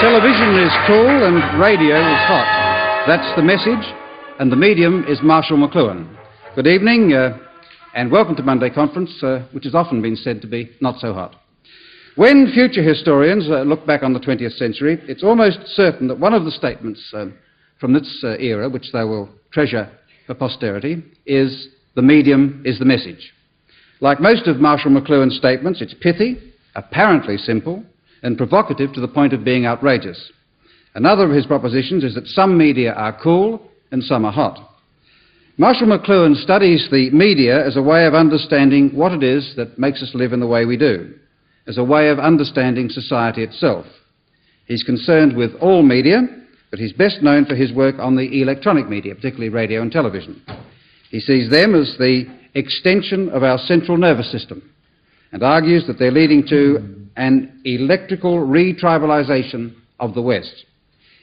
Television is cool and radio is hot. That's the message, and the medium is Marshall McLuhan. Good evening, and welcome to Monday Conference, which has often been said to be not so hot. When future historians look back on the 20th century, it's almost certain that one of the statements from this era, which they will treasure for posterity, is the medium is the message. Like most of Marshall McLuhan's statements, it's pithy, apparently simple, and provocative to the point of being outrageous. Another of his propositions is that some media are cool and some are hot. Marshall McLuhan studies the media as a way of understanding what it is that makes us live in the way we do, as a way of understanding society itself. He's concerned with all media, but he's best known for his work on the electronic media, particularly radio and television. He sees them as the extension of our central nervous system and argues that they're leading to an electrical retribalization of the West.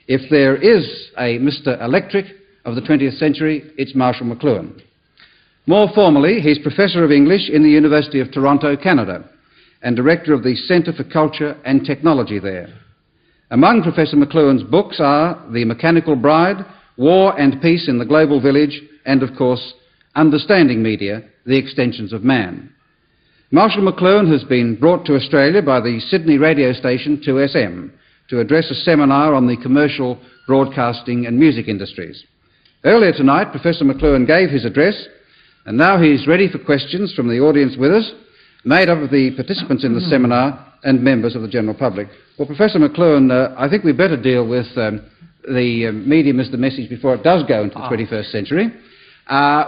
If there is a Mr. Electric of the 20th century, it's Marshall McLuhan. More formally, he's Professor of English in the University of Toronto, Canada, and Director of the Centre for Culture and Technology there. Among Professor McLuhan's books are The Mechanical Bride, War and Peace in the Global Village, and, of course, Understanding Media, The Extensions of Man. Marshall McLuhan has been brought to Australia by the Sydney radio station 2SM to address a seminar on the commercial, broadcasting and music industries. Earlier tonight, Professor McLuhan gave his address, and now he's ready for questions from the audience with us, made up of the participants in the seminar and members of the general public. Well, Professor McLuhan, I think we'd better deal with the medium as the message before it does go into the 21st century.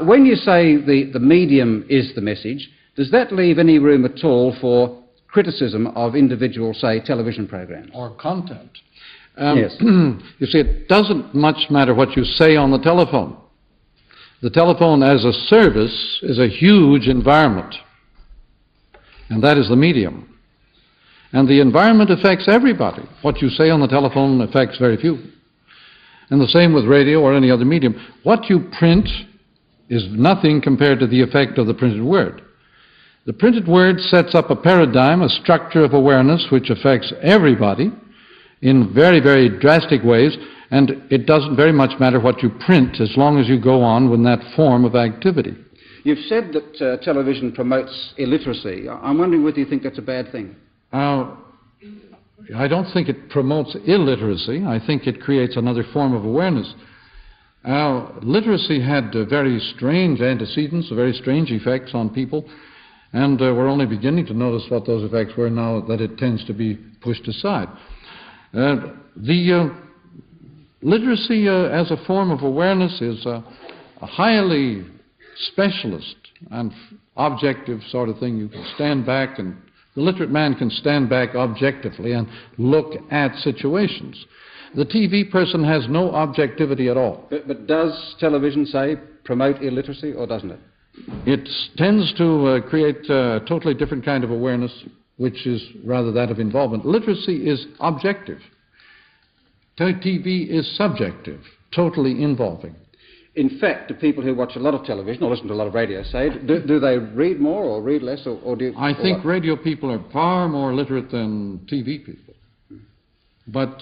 When you say the medium is the message, does that leave any room at all for criticism of individual, say, television programs? Or content. Yes. You see, it doesn't much matter what you say on the telephone. The telephone as a service is a huge environment, and that is the medium. And the environment affects everybody. What you say on the telephone affects very few. And the same with radio or any other medium. What you print is nothing compared to the effect of the printed word. The printed word sets up a paradigm, a structure of awareness which affects everybody in very, very drastic ways, and it doesn't very much matter what you print as long as you go on with that form of activity. You've said that television promotes illiteracy. I'm wondering whether you think that's a bad thing. I don't think it promotes illiteracy. I think it creates another form of awareness. Literacy had very strange antecedents, very strange effects on people, and we're only beginning to notice what those effects were now that it tends to be pushed aside. The literacy as a form of awareness is a highly specialist and objective sort of thing. You can stand back, and the literate man can stand back objectively and look at situations. The TV person has no objectivity at all. But does television, say, promote illiteracy, or doesn't it? It tends to create a totally different kind of awareness, which is rather that of involvement. Literacy is objective. TV is subjective, totally involving. In fact, do people who watch a lot of television or listen to a lot of radio, say, do they read more or read less? Or do I think radio people are far more literate than TV people. But,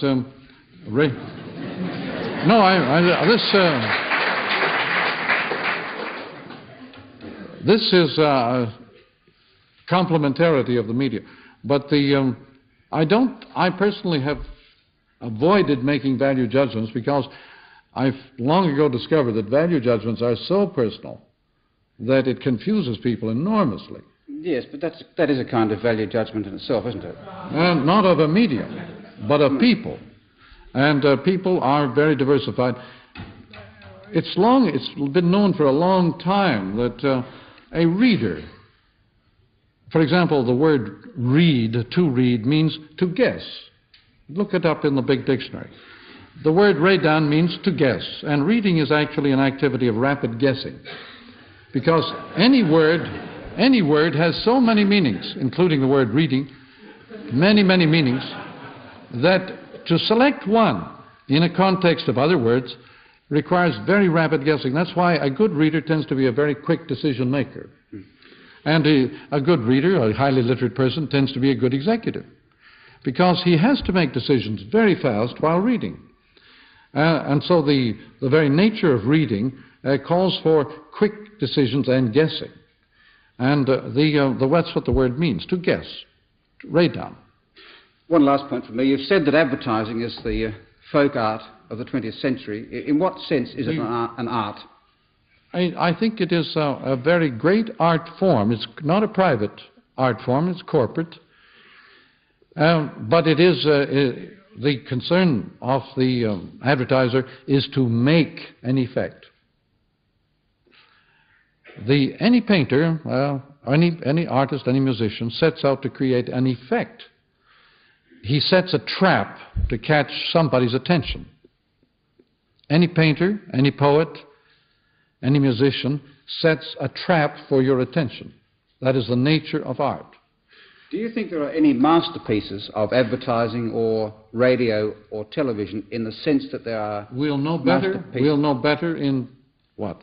this is complementarity of the media. But I personally have avoided making value judgments because I've long ago discovered that value judgments are so personal that it confuses people enormously. Yes, but that is a kind of value judgment in itself, isn't it? Not of a medium, but of people. And people are very diversified. It's been known for a long time that a reader, for example, the word read, to read, means to guess. Look it up in the big dictionary. The word redan means to guess, and reading is actually an activity of rapid guessing. Because any word has so many meanings, including the word reading, many, many meanings, that to select one in a context of other words requires very rapid guessing. That's why a good reader tends to be a very quick decision maker. And a good reader, a highly literate person, tends to be a good executive. because he has to make decisions very fast while reading. And so the very nature of reading calls for quick decisions and guessing. And that's what the word means, to guess, to write down. One last point from me. You've said that advertising is the folk art of the 20th century. In what sense is it an art? I think it is a very great art form. It's not a private art form, it's corporate. But it is, the concern of the advertiser is to make an effect. Any painter, any artist, any musician sets out to create an effect. He sets a trap to catch somebody's attention. Any painter, any poet, any musician sets a trap for your attention. That is the nature of art. Do you think there are any masterpieces of advertising or radio or television in the sense that there are We'll know better in,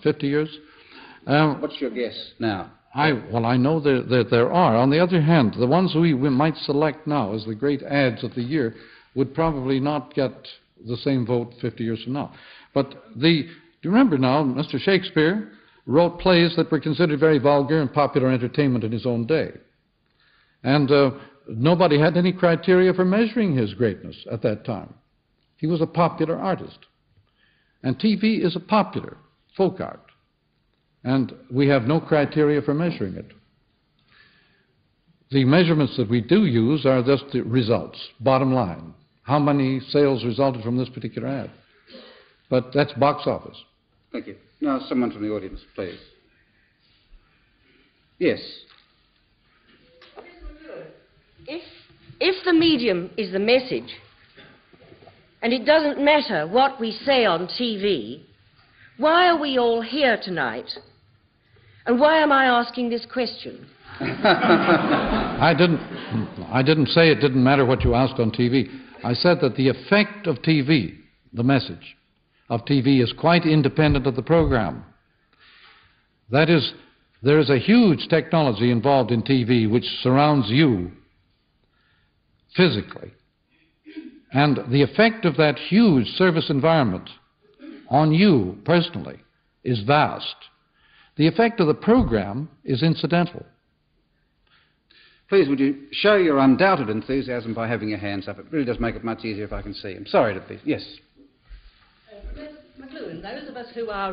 50 years? What's your guess now? I know that there are. On the other hand, the ones we might select now as the great ads of the year would probably not get the same vote 50 years from now. But do you remember now, Mr. Shakespeare wrote plays that were considered very vulgar and popular entertainment in his own day. And nobody had any criteria for measuring his greatness at that time. He was a popular artist. And TV is a popular folk art. And we have no criteria for measuring it. The measurements that we do use are just the results, bottom line. How many sales resulted from this particular ad? But that's box office. Thank you. Now, someone from the audience, please. Yes. If the medium is the message, and it doesn't matter what we say on TV, why are we all here tonight? And why am I asking this question? I didn't say it didn't matter what you asked on TV. I said that the effect of TV, the message of TV, is quite independent of the program. That is, there is a huge technology involved in TV which surrounds you physically. And the effect of that huge service environment on you personally is vast. The effect of the program is incidental. Please, would you show your undoubted enthusiasm by having your hands up? It really does make it much easier if I can see them. Sorry to be... Yes. McLuhan, those of us who are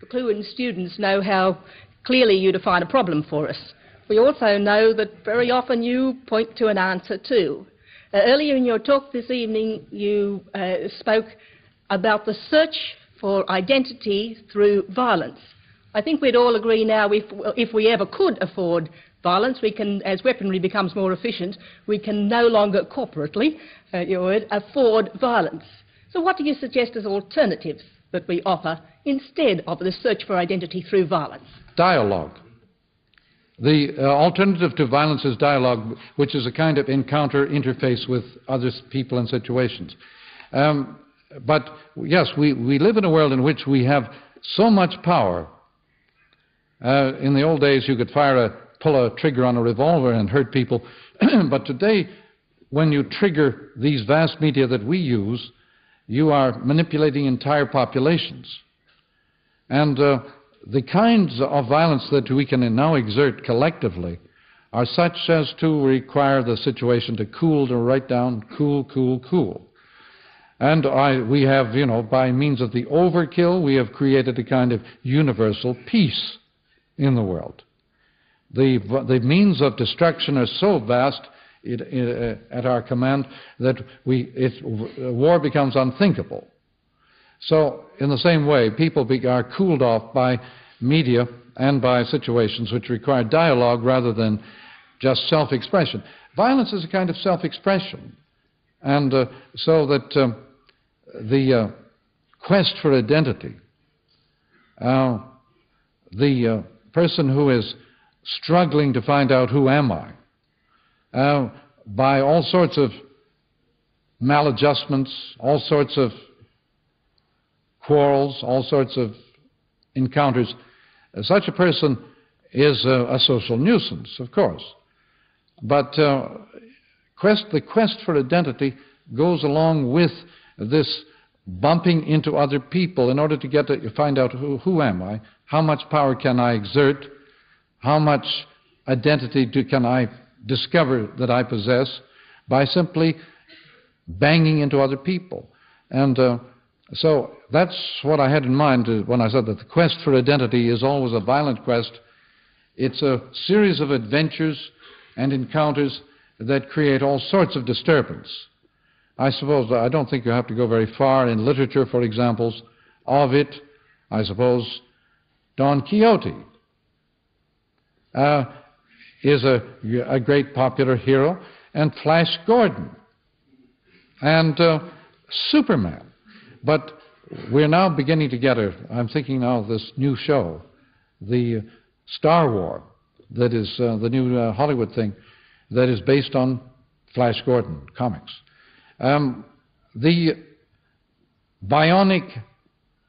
McLuhan students know how clearly you define a problem for us. We also know that very often you point to an answer too. Earlier in your talk this evening, you spoke about the search for identity through violence. I think we'd all agree now if we ever could afford violence, we can, as weaponry becomes more efficient, we can no longer corporately, your word, afford violence. So what do you suggest as alternatives that we offer instead of the search for identity through violence? Dialogue. The alternative to violence is dialogue, which is a kind of encounter interface with other people and situations. But yes, we live in a world in which we have so much power. In the old days, you could pull a trigger on a revolver and hurt people. But today, when you trigger these vast media that we use, you are manipulating entire populations. And the kinds of violence that we can now exert collectively are such as to require the situation to cool, to write down, cool, cool, cool. And we have, by means of the overkill, we have created a kind of universal peace in the world. The means of destruction are so vast at our command that war becomes unthinkable. So, in the same way, people are cooled off by media and by situations which require dialogue rather than just self-expression. Violence is a kind of self-expression. And so that the quest for identity, the person who is struggling to find out who am I, by all sorts of maladjustments, all sorts of quarrels, all sorts of encounters, such a person is a social nuisance, of course. But the quest for identity goes along with this bumping into other people in order to find out who am I, how much power can I exert, how much identity can I discover that I possess by simply banging into other people. And so that's what I had in mind when I said that the quest for identity is always a violent quest. It's a series of adventures and encounters that create all sorts of disturbance. I don't think you have to go very far in literature for examples of it. I suppose Don Quixote is a great popular hero, and Flash Gordon, and Superman. But we're now beginning to get I'm thinking now of this new show, the Star Wars, that is the new Hollywood thing, that is based on Flash Gordon comics. The bionic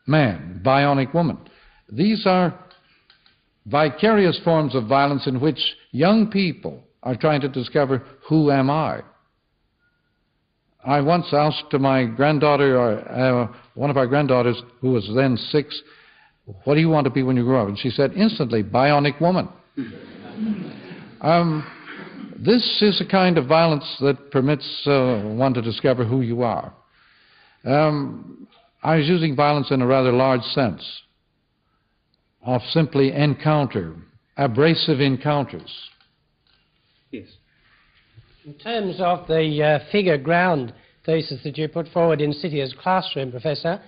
man, bionic woman, these are vicarious forms of violence in which young people are trying to discover, who am I? I once asked my granddaughter, one of our granddaughters, who was then 6, what do you want to be when you grow up? And she said instantly, bionic woman. This is a kind of violence that permits one to discover who you are. I was using violence in a rather large sense of simply encounter, abrasive encounters. Yes. In terms of the figure ground thesis that you put forward in City's classroom, Professor,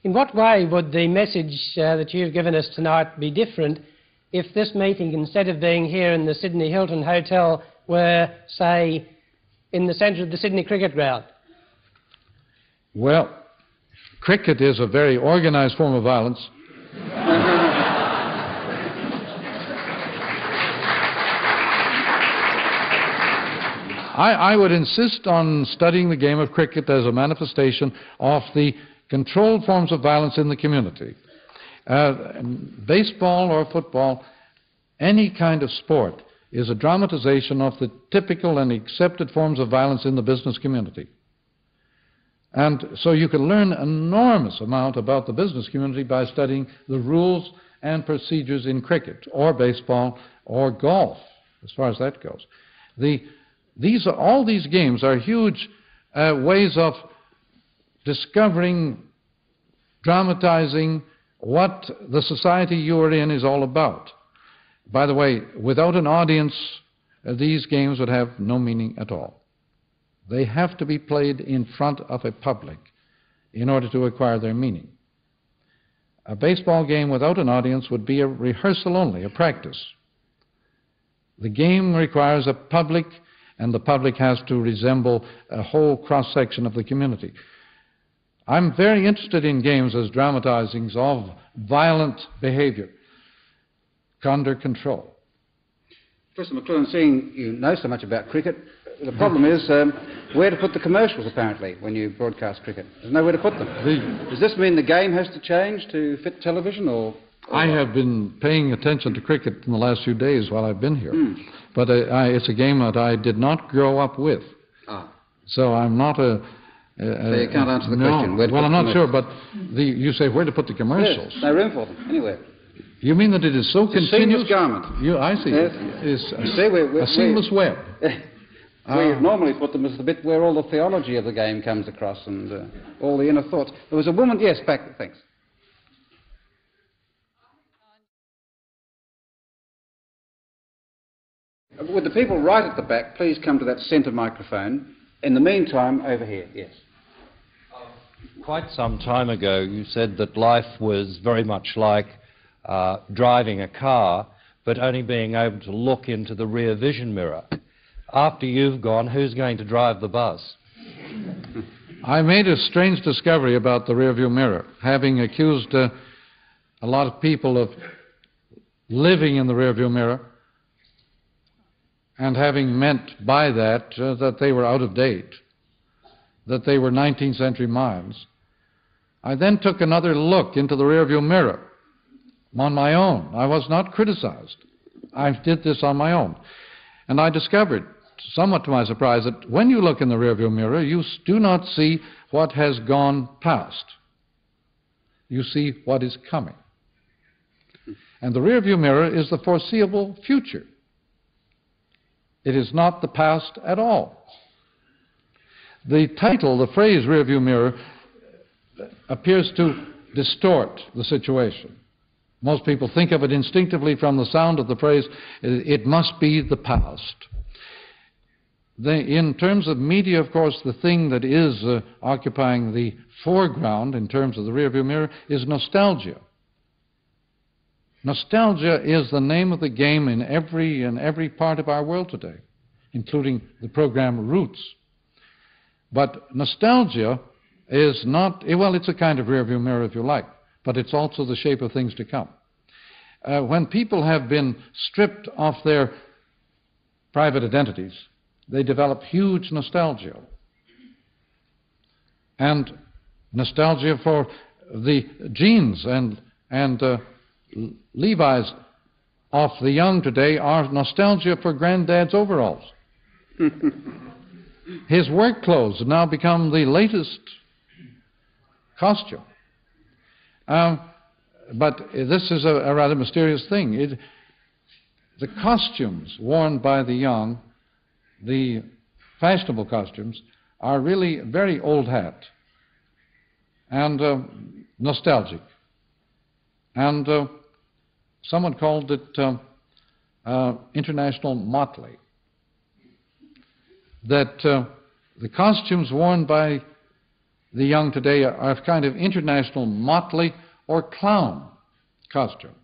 in what way would the message that you've given us tonight be different if this meeting, instead of being here in the Sydney Hilton Hotel, were, say, in the centre of the Sydney cricket ground? Well, cricket is a very organised form of violence. I would insist on studying the game of cricket as a manifestation of the controlled forms of violence in the community. Baseball or football, any kind of sport, is a dramatization of the typical and accepted forms of violence in the business community. And so you can learn an enormous amount about the business community by studying the rules and procedures in cricket or baseball or golf, as far as that goes. All these games are huge ways of discovering, dramatizing what the society you are in is all about. By the way, without an audience, these games would have no meaning at all. They have to be played in front of a public in order to acquire their meaning. A baseball game without an audience would be a rehearsal only, a practice. The game requires a public, and the public has to resemble a whole cross-section of the community. I'm very interested in games as dramatizings of violent behavior under control. Professor McLuhan, seeing you know so much about cricket, the problem is where to put the commercials, apparently, when you broadcast cricket. There's nowhere to put them. Does this mean the game has to change to fit television, or I have been paying attention to cricket in the last few days while I've been here. But it's a game that I did not grow up with. So I'm not a... so you can't answer the question. Well, I'm not sure, but you say where to put the commercials. Yes, no room for them, anywhere. You mean that it is so continuous? A seamless garment. I see. Yes. It's a seamless web. Where you normally put them is the bit where all the theology of the game comes across and all the inner thoughts. There was a woman, yes, back, thanks. Would the people right at the back please come to that centre microphone? In the meantime, over here, yes. Quite some time ago, you said that life was very much like driving a car, but only being able to look into the rear vision mirror. After you've gone, who's going to drive the bus? I made a strange discovery about the rearview mirror, having accused a lot of people of living in the rearview mirror and having meant by that that they were out of date, that they were 19th century minds. I then took another look into the rearview mirror on my own. I was not criticized. I did this on my own. And I discovered somewhat to my surprise, that when you look in the rearview mirror, you do not see what has gone past. You see what is coming. And the rearview mirror is the foreseeable future. It is not the past at all. The title, the phrase rearview mirror, appears to distort the situation. Most people think of it instinctively from the sound of the phrase, it must be the past. In terms of media, of course, the thing that is occupying the foreground in terms of the rearview mirror is nostalgia. Nostalgia is the name of the game in every part of our world today, including the program Roots. But nostalgia is not, well, it's a kind of rearview mirror if you like, but it's also the shape of things to come. When people have been stripped of their private identities, they develop huge nostalgia. And nostalgia for the jeans and Levi's of the young today are nostalgia for granddad's overalls. His work clothes have now become the latest costume. But this is a rather mysterious thing. The costumes worn by the young, the fashionable costumes, are really very old hat and nostalgic. And someone called it international motley. That the costumes worn by the young today are a kind of international motley or clown costume.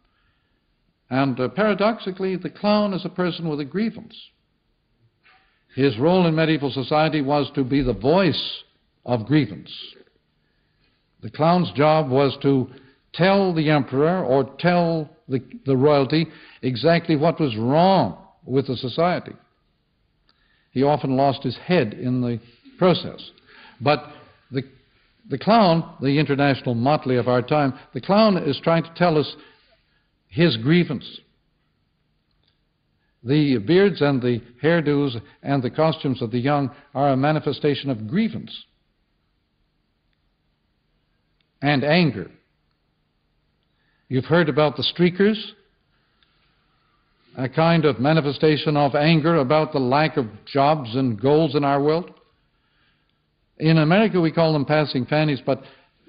And paradoxically, the clown is a person with a grievance. His role in medieval society was to be the voice of grievance. The clown's job was to tell the emperor or tell the royalty exactly what was wrong with the society. He often lost his head in the process. But the clown, the international motley of our time, the clown is trying to tell us his grievance. The beards and the hairdos and the costumes of the young are a manifestation of grievance and anger. You've heard about the streakers, a kind of manifestation of anger about the lack of jobs and goals in our world. In America we call them passing fannies, but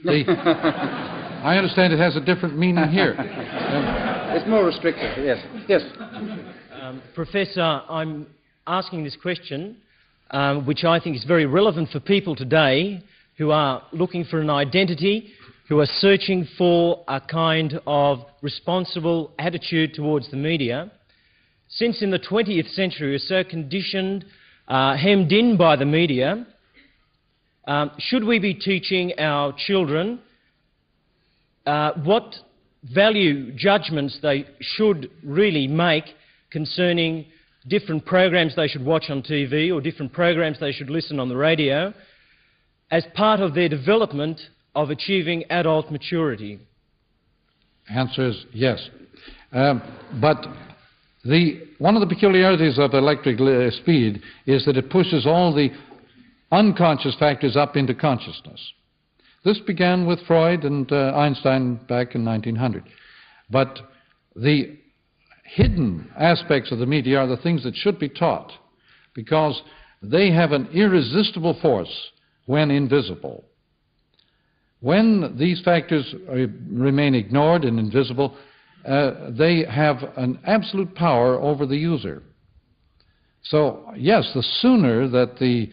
I understand it has a different meaning here. It's more restrictive, yes. Yes. Professor, I'm asking this question, which I think is very relevant for people today who are looking for an identity, who are searching for a kind of responsible attitude towards the media. Since in the 20th century we're so conditioned, hemmed in by the media, should we be teaching our children what value judgments they should really make concerning different programs they should watch on TV or different programs they should listen on the radio as part of their development of achieving adult maturity? Answer is yes. But one of the peculiarities of electric speed is that it pushes all the unconscious factors up into consciousness. This began with Freud and Einstein back in 1900. But the hidden aspects of the media are the things that should be taught, because they have an irresistible force when invisible. When these factors remain ignored and invisible, they have an absolute power over the user. So, yes, the sooner that the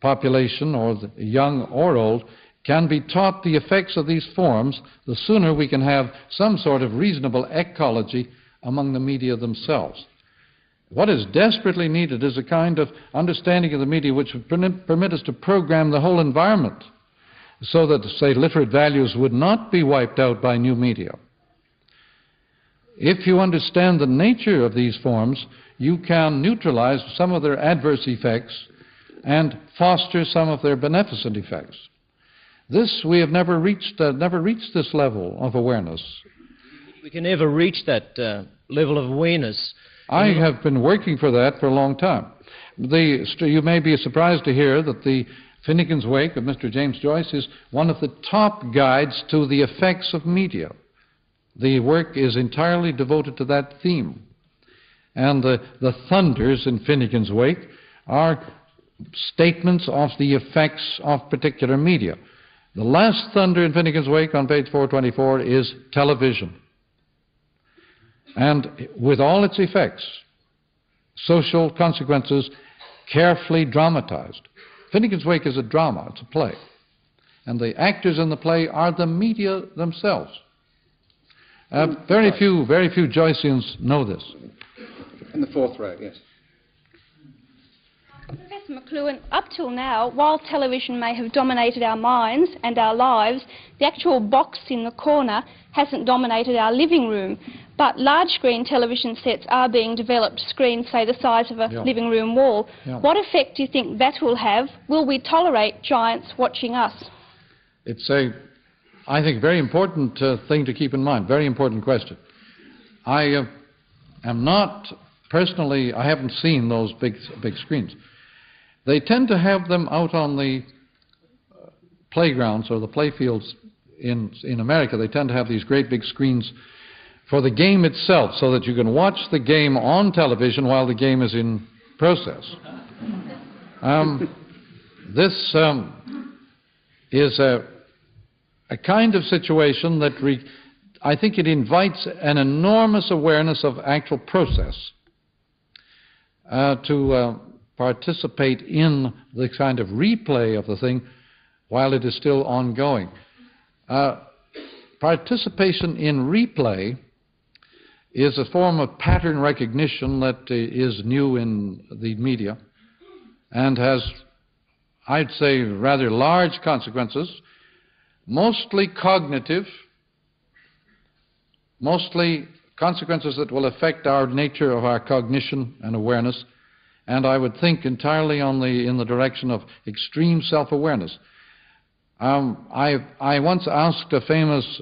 population, or the young or old, can be taught the effects of these forms, the sooner we can have some sort of reasonable ecology among the media themselves. What is desperately needed is a kind of understanding of the media which would permit us to program the whole environment so that, say, literate values would not be wiped out by new media. If you understand the nature of these forms, you can neutralize some of their adverse effects and foster some of their beneficent effects. This, we have never reached this level of awareness. We can never reach that level of awareness. I have been working for that for a long time. You may be surprised to hear that the Finnegan's Wake of Mr. James Joyce is one of the top guides to the effects of media. The work is entirely devoted to that theme. And the thunders in Finnegan's Wake are statements of the effects of particular media. The last thunder in Finnegan's Wake on page 424 is television. And with all its effects, social consequences carefully dramatized. Finnegan's Wake is a drama, it's a play. And the actors in the play are the media themselves. Very few Joyceans know this. In the fourth row, yes. Professor McLuhan, up till now, while television may have dominated our minds and our lives, the actual box in the corner hasn't dominated our living room. But large-screen television sets are being developed, screens, say, the size of a living room wall. What effect do you think that will have? Will we tolerate giants watching us? It's I think, very important thing to keep in mind, very important question. I am not, personally, I haven't seen those big screens. They tend to have them out on the playgrounds or the playfields in America. They tend to have these great big screens for the game itself, so that you can watch the game on television while the game is in process. This is a kind of situation that I think it invites an enormous awareness of actual process to participate in the kind of replay of the thing while it is still ongoing. Participation in replay is a form of pattern recognition that is new in the media and has, I'd say, rather large consequences, mostly cognitive, mostly consequences that will affect our nature of our cognition and awareness, and I would think entirely in the direction of extreme self-awareness. I once asked a famous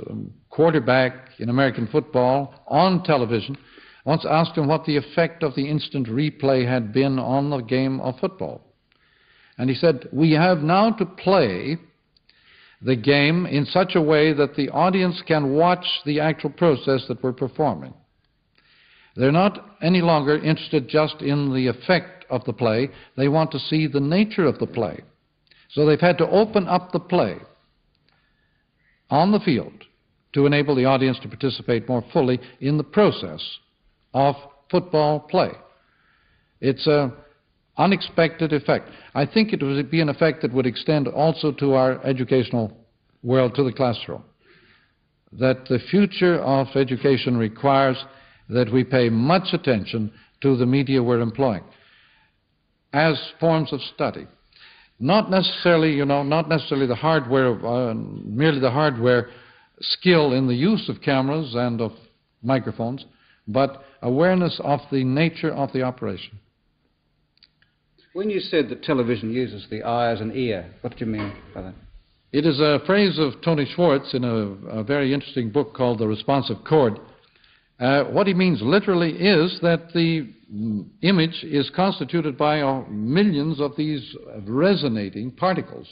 quarterback in American football on television, once asked him what the effect of the instant replay had been on the game of football. And he said, "We have now to play the game in such a way that the audience can watch the actual process that we're performing. They're not any longer interested just in the effect of the play. They want to see the nature of the play. So they've had to open up the play on the field to enable the audience to participate more fully in the process of football play." It's an unexpected effect. I think it would be an effect that would extend also to our educational world, to the classroom. That the future of education requires that we pay much attention to the media we're employing as forms of study. Not necessarily, not necessarily the hardware, merely the hardware skill in the use of cameras and of microphones, but awareness of the nature of the operation. When you said that television uses the eye as an ear, what do you mean by that? It is a phrase of Tony Schwartz in a very interesting book called The Responsive Chord. What he means literally is that the image is constituted by millions of these resonating particles.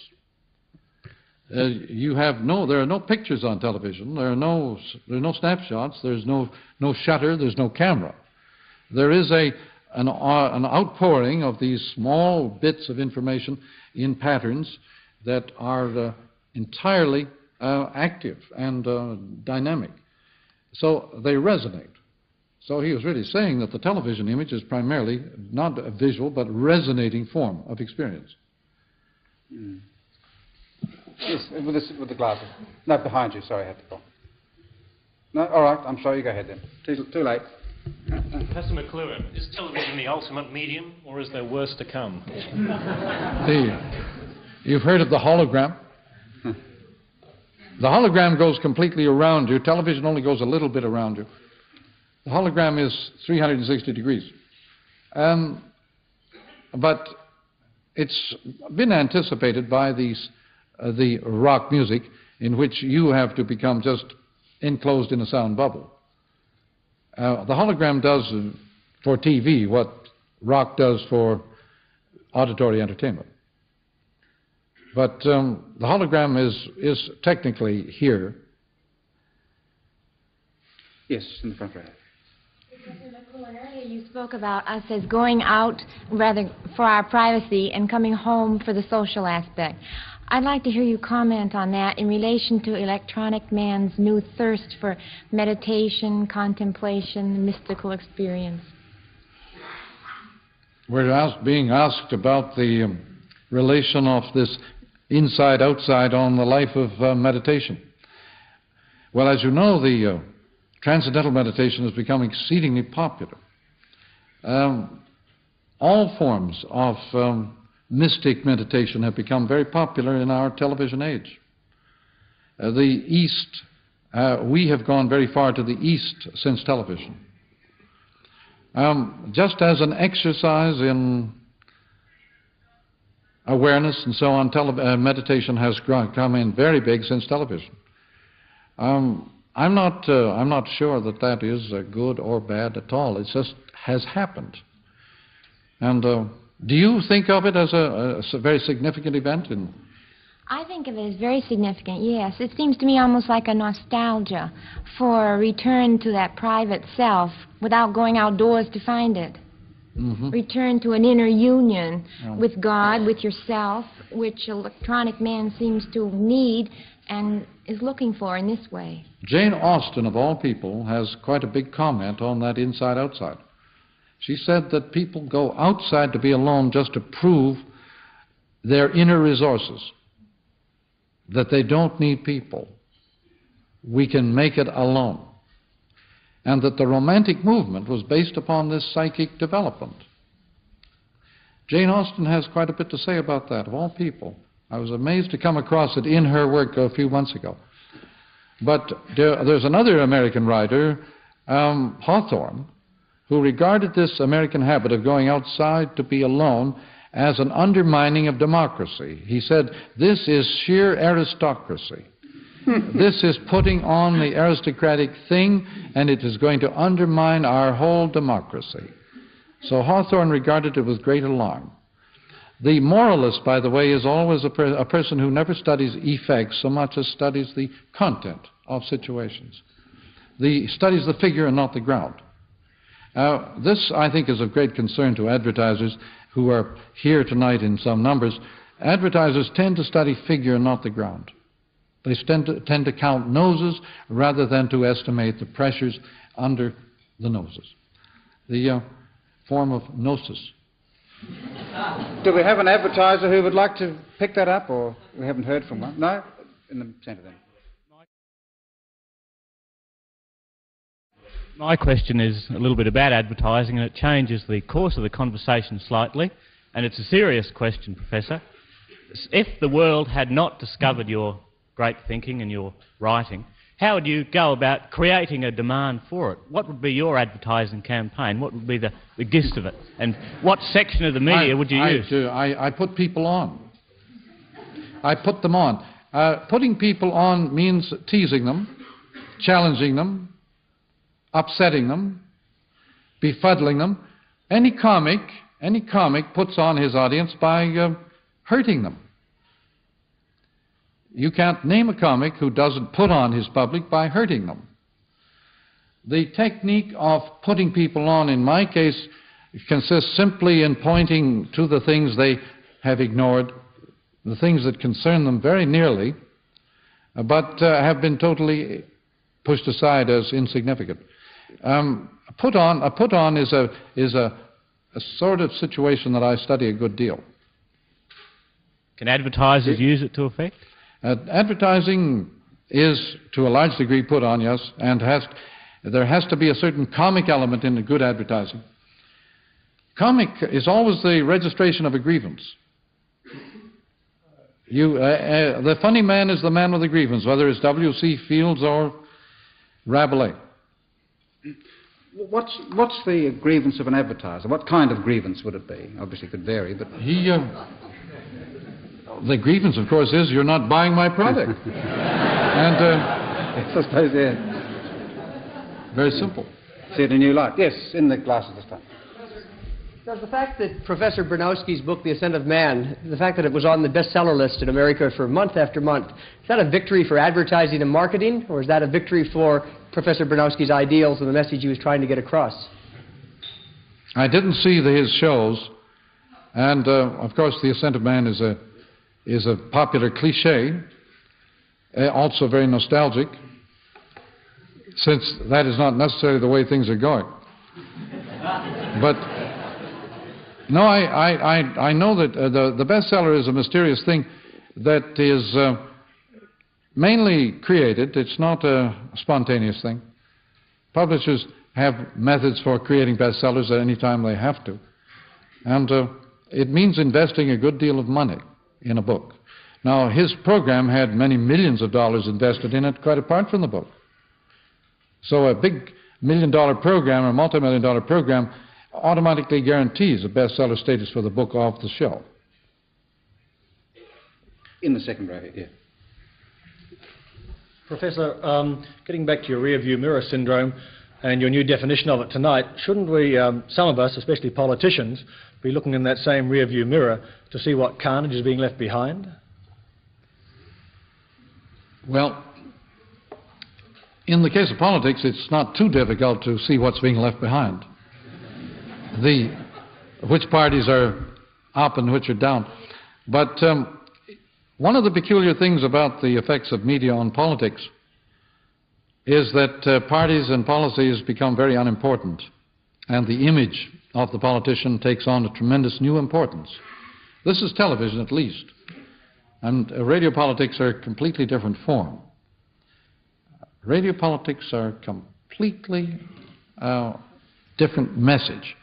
There are no pictures on television. There are no snapshots. There's no shutter. There's no camera. There is an outpouring of these small bits of information in patterns that are entirely active and dynamic. So they resonate. So he was really saying that the television image is primarily not a visual but resonating form of experience. Mm. Yes, with the glasses. No, behind you. Sorry, I had to go. No, all right. I'm sorry. You go ahead then. Too late. Professor McLuhan, is television the ultimate medium, or is there worse to come? You've heard of the hologram? The hologram goes completely around you. Television only goes a little bit around you. The hologram is 360 degrees. But it's been anticipated by the rock music, in which you have to become just enclosed in a sound bubble. The hologram does for TV what rock does for auditory entertainment. But the hologram is technically here. Yes, in the front row. Professor McLuhan, earlier you spoke about us as going out rather for our privacy and coming home for the social aspect. I'd like to hear you comment on that in relation to electronic man's new thirst for meditation, contemplation, mystical experience. We're being asked about the relation of this inside-outside on the life of meditation. Well, as you know, the transcendental meditation has become exceedingly popular. All forms of mystic meditation have become very popular in our television age. The East, we have gone very far to the East since television. Just as an exercise in awareness and so on, meditation has come in very big since television. I'm not sure that that is good or bad at all. It just has happened. And do you think of it as a very significant event? I think of it as very significant, yes. It seems to me almost like a nostalgia for a return to that private self without going outdoors to find it. Mm-hmm. Return to an inner union with God, with yourself, which electronic man seems to need and is looking for in this way. Jane Austen, of all people, has quite a big comment on that inside-outside. She said that people go outside to be alone just to prove their inner resources, that they don't need people. We can make it alone. And that the Romantic movement was based upon this psychic development. Jane Austen has quite a bit to say about that, of all people. I was amazed to come across it in her work a few months ago. But there's another American writer, Hawthorne, who regarded this American habit of going outside to be alone as an undermining of democracy. He said, this is sheer aristocracy. This is putting on the aristocratic thing, and it is going to undermine our whole democracy. So Hawthorne regarded it with great alarm. The moralist, by the way, is always a person who never studies effects so much as studies the content of situations. Studies the figure and not the ground. This, I think, is of great concern to advertisers who are here tonight in some numbers. Advertisers tend to study figure and not the ground. They tend to count noses rather than to estimate the pressures under the noses. The form of gnosis. Do we have an advertiser who would like to pick that up, or we haven't heard from one? No? In the centre then. My question is a little bit about advertising, and it changes the course of the conversation slightly, and it's a serious question, Professor. If the world had not discovered your great thinking and your writing, how would you go about creating a demand for it? What would be your advertising campaign? What would be the gist of it? And what section of the media would you use? I put people on. I put them on. Putting people on means teasing them, challenging them, upsetting them, befuddling them. Any comic puts on his audience by hurting them. You can't name a comic who doesn't put on his public by hurting them. The technique of putting people on, in my case, consists simply in pointing to the things they have ignored, the things that concern them very nearly, but have been totally pushed aside as insignificant. A put on is a sort of situation that I study a good deal. Can advertisers use it to effect? Advertising is, to a large degree, put on, yes, and there has to be a certain comic element in the good advertising. Comic is always the registration of a grievance. The funny man is the man with a grievance, whether it's W.C. Fields or Rabelais. What's the grievance of an advertiser? What kind of grievance would it be? Obviously it could vary, but... The grievance, of course, is you're not buying my product. And yes, I suppose, yeah. Very simple. See it in a new light. Yes, in the glasses this time. Does the fact that Professor Bronowski's book, The Ascent of Man, the fact that it was on the bestseller list in America for month after month, is that a victory for advertising and marketing, or is that a victory for Professor Bronowski's ideals and the message he was trying to get across? I didn't see his shows, and of course The Ascent of Man is a popular cliche, also very nostalgic, since that is not necessarily the way things are going. But no, I know that the bestseller is a mysterious thing that is mainly created. It's not a spontaneous thing. Publishers have methods for creating bestsellers at any time they have to. And it means investing a good deal of money in a book. Now, his program had many millions of dollars invested in it, quite apart from the book. So a big million-dollar program or multi-million-dollar program automatically guarantees a bestseller status for the book off the shelf. In the second row here. Professor, getting back to your rear-view mirror syndrome and your new definition of it tonight, shouldn't we, some of us, especially politicians, be looking in that same rear-view mirror to see what carnage is being left behind? Well, in the case of politics, it's not too difficult to see what's being left behind. Which parties are up and which are down. But one of the peculiar things about the effects of media on politics is that parties and policies become very unimportant, and the image of the politician takes on a tremendous new importance. This is television, at least. And radio politics are a completely different form. Radio politics are a completely different message.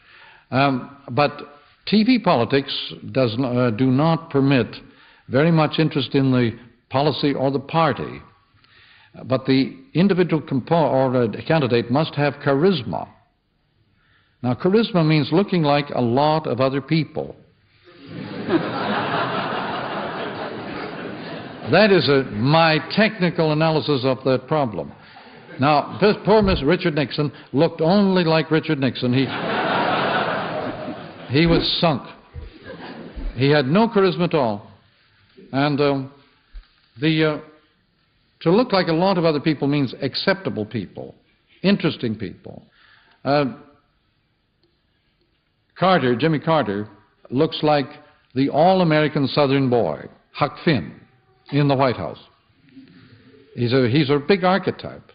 But TV politics do not permit very much interest in the policy or the party. But the individual candidate must have charisma. Now, charisma means looking like a lot of other people. That is my technical analysis of that problem. Now, this poor Miss Richard Nixon looked only like Richard Nixon. He was sunk. He had no charisma at all. And to look like a lot of other people means acceptable people, interesting people. Jimmy Carter, looks like the all-American Southern boy, Huck Finn, in the White House. He's a big archetype.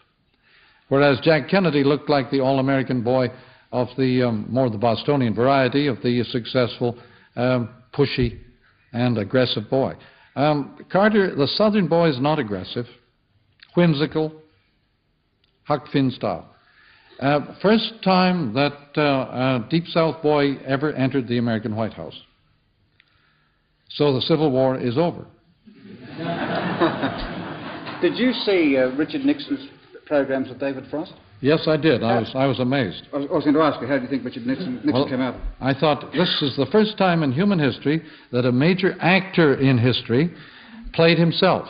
Whereas Jack Kennedy looked like the all-American boy of the more the Bostonian variety of the successful, pushy, and aggressive boy. Carter, the Southern boy, is not aggressive, whimsical, Huck Finn style. First time that a Deep South boy ever entered the American White House. So the Civil War is over. Did you see Richard Nixon's programs with David Frost? Yes, I did. I was amazed. I was going to ask you, how do you think Richard Nixon came out? I thought this is the first time in human history that a major actor in history played himself.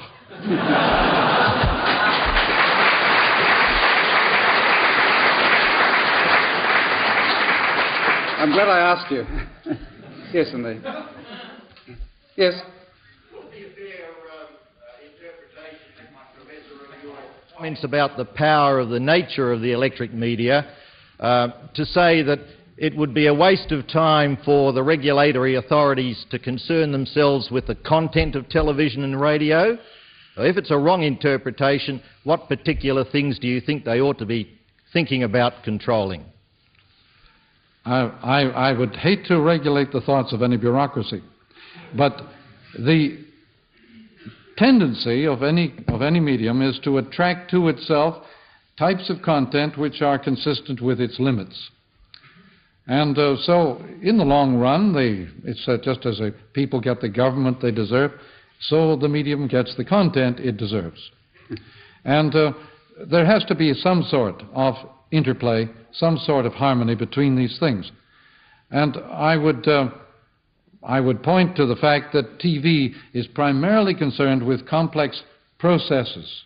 I'm glad I asked you. Yes, indeed. Yes? Comments about the power of the nature of the electric media, to say that it would be a waste of time for the regulatory authorities to concern themselves with the content of television and radio. If it's a wrong interpretation, what particular things do you think they ought to be thinking about controlling? I would hate to regulate the thoughts of any bureaucracy, but the tendency of any medium is to attract to itself types of content which are consistent with its limits. And so in the long run, it's just as people get the government they deserve, so the medium gets the content it deserves. And there has to be some sort of interplay, some sort of harmony between these things. And I would point to the fact that TV is primarily concerned with complex processes.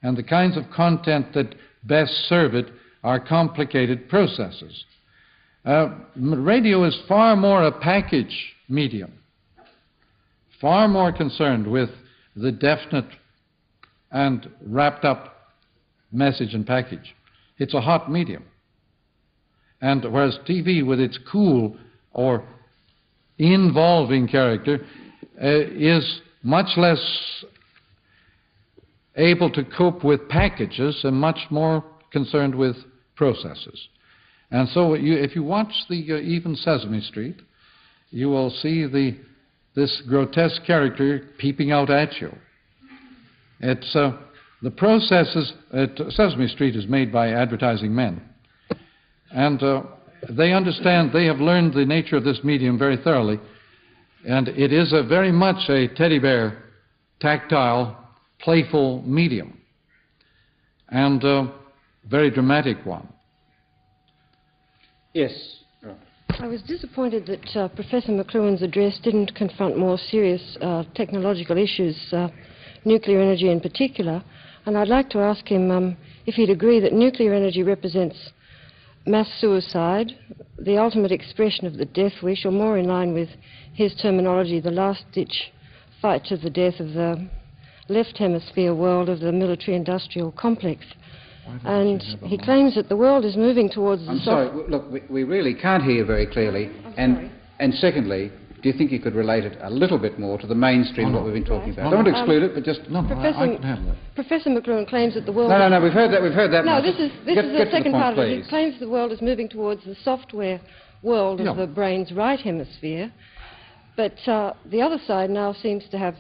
And the kinds of content that best serve it are complicated processes. Radio is far more a package medium, far more concerned with the definite and wrapped up message and package. It's a hot medium. And whereas TV, with its cool or involving character, is much less able to cope with packages and much more concerned with processes. And so if you watch the even Sesame Street, you will see this grotesque character peeping out at you. It's the processes at Sesame Street is made by advertising men. And they understand, they have learned the nature of this medium very thoroughly. And it is very much a teddy bear, tactile, playful medium. And very dramatic one. Yes. I was disappointed that Professor McLuhan's address didn't confront more serious technological issues, nuclear energy in particular. And I'd like to ask him if he'd agree that nuclear energy represents mass suicide, the ultimate expression of the death wish, or more in line with his terminology, the last-ditch fight to the death of the left hemisphere world of the military-industrial complex. And he claims that the world is moving towards the... I'm sorry, look, we really can't hear very clearly. And secondly, do you think you could relate it a little bit more to the mainstream of what we've been talking about? Don't exclude it, but just... No, I can handle it. Professor McLuhan claims that the world... No, we've heard that. No, this is the second part of it. Please. He claims the world is moving towards the software world of the brain's right hemisphere. But the other side now seems to have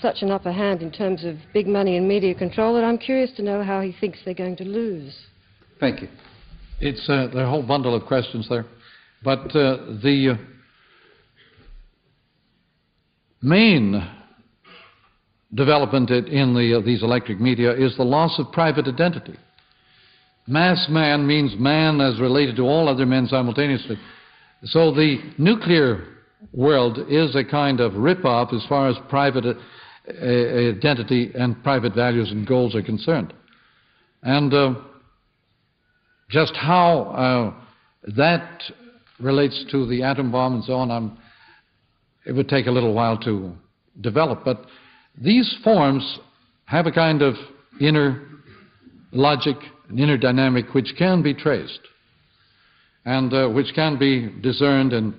such an upper hand in terms of big money and media control that I'm curious to know how he thinks they're going to lose. Thank you. It's there are a whole bundle of questions there. But the main development in these electric media is the loss of private identity. Mass man means man as related to all other men simultaneously. So the nuclear world is a kind of rip-off as far as private identity and private values and goals are concerned. And just how that relates to the atom bomb and so on, it would take a little while to develop. But these forms have a kind of inner logic, an inner dynamic which can be traced and which can be discerned and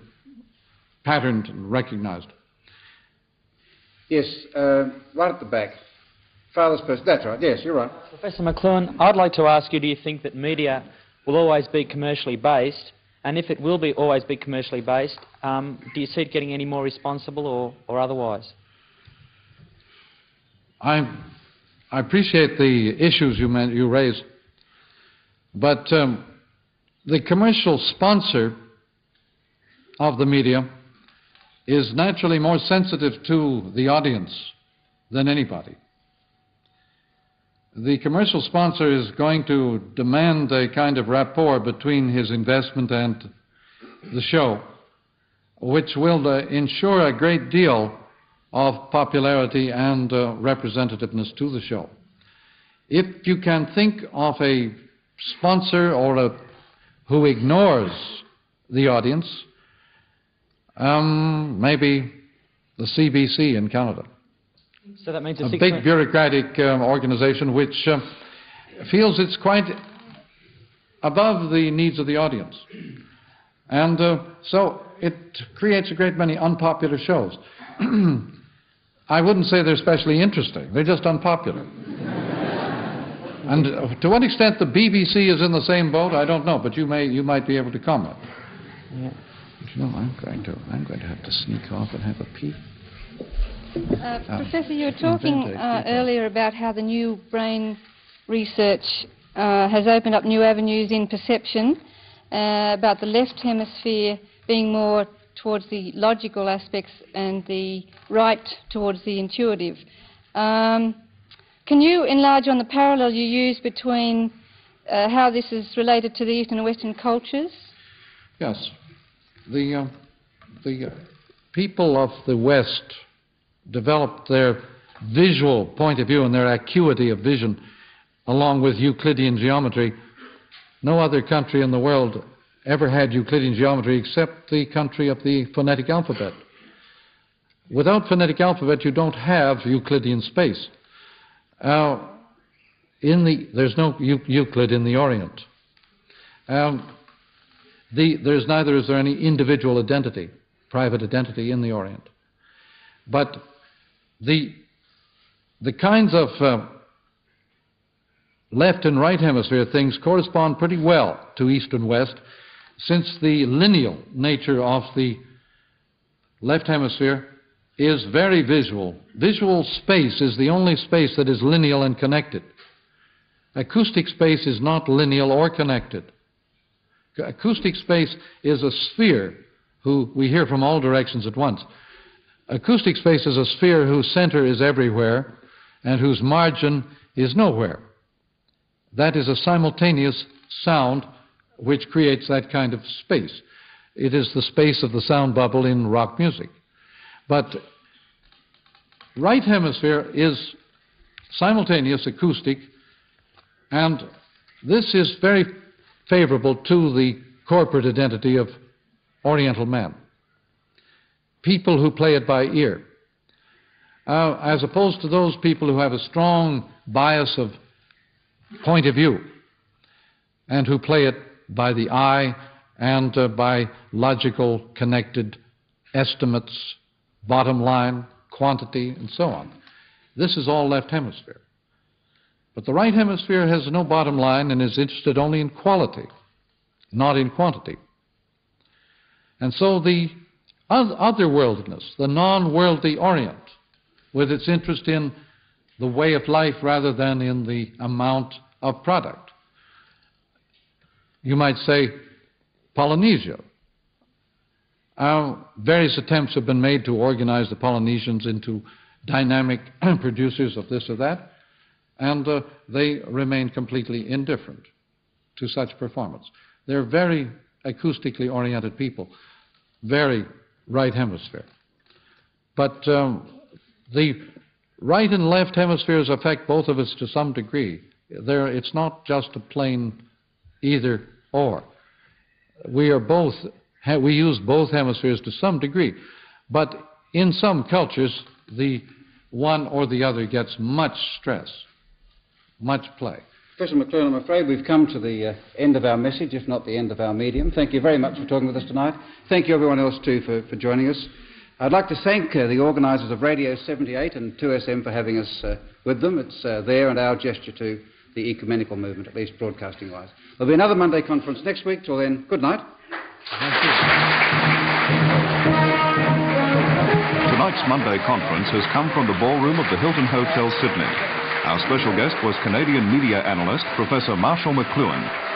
patterned and recognized. Yes, right at the back. Father's person. That's right. Yes, you're right. Professor McLuhan, I'd like to ask you, do you think that media will always be commercially based? And if it will be always be commercially based, do you see it getting any more responsible or otherwise? I appreciate the issues you raise, but the commercial sponsor of the media is naturally more sensitive to the audience than anybody. The commercial sponsor is going to demand a kind of rapport between his investment and the show, which will ensure a great deal of popularity and representativeness to the show. If you can think of a sponsor who ignores the audience, maybe the CBC in Canada. So that means a big bureaucratic organization which feels it's quite above the needs of the audience. And so it creates a great many unpopular shows. I wouldn't say they're especially interesting. They're just unpopular. And to what extent the BBC is in the same boat, I don't know, but you might be able to comment. Yeah. You know, I'm going to have to sneak off and have a peek. Professor, you were talking earlier about how the new brain research has opened up new avenues in perception, about the left hemisphere being more towards the logical aspects and the right towards the intuitive. Can you enlarge on the parallel you use between how this is related to the Eastern and Western cultures? Yes. The people of the West developed their visual point of view and their acuity of vision along with Euclidean geometry. No other country in the world ever had Euclidean geometry except the country of the phonetic alphabet. Without phonetic alphabet, you don't have Euclidean space. There's no Euclid in the Orient. Neither is there any individual identity, private identity in the Orient. But the kinds of left and right hemisphere things correspond pretty well to East and West, since the lineal nature of the left hemisphere is very visual. Visual space is the only space that is lineal and connected. Acoustic space is not lineal or connected. Acoustic space is a sphere who we hear from all directions at once. Acoustic space is a sphere whose center is everywhere and whose margin is nowhere. That is a simultaneous sound which creates that kind of space. It is the space of the sound bubble in rock music. But right hemisphere is simultaneous acoustic, and this is very favorable to the corporate identity of Oriental man. People who play it by ear, as opposed to those people who have a strong bias of point of view and who play it by the eye and by logical connected estimates, bottom line, quantity, and so on. This is all left hemisphere. But the right hemisphere has no bottom line and is interested only in quality, not in quantity. And so the otherworldliness, the non-worldly Orient, with its interest in the way of life rather than in the amount of product. You might say Polynesia. Various attempts have been made to organize the Polynesians into dynamic producers of this or that, and they remain completely indifferent to such performance. They're very acoustically oriented people, very right hemisphere. But the right and left hemispheres affect both of us to some degree. It's not just a plain either or. We use both hemispheres to some degree, but in some cultures the one or the other gets much stress, much play. Professor McLuhan, I'm afraid we've come to the end of our message, if not the end of our medium. Thank you very much for talking with us tonight. Thank you everyone else too for joining us. I'd like to thank the organisers of Radio 78 and 2SM for having us with them. It's their and our gesture to the ecumenical movement, at least broadcasting-wise. There'll be another Monday conference next week. Till then, good night. Thank you. Tonight's Monday conference has come from the ballroom of the Hilton Hotel, Sydney. Our special guest was Canadian media analyst Professor Marshall McLuhan.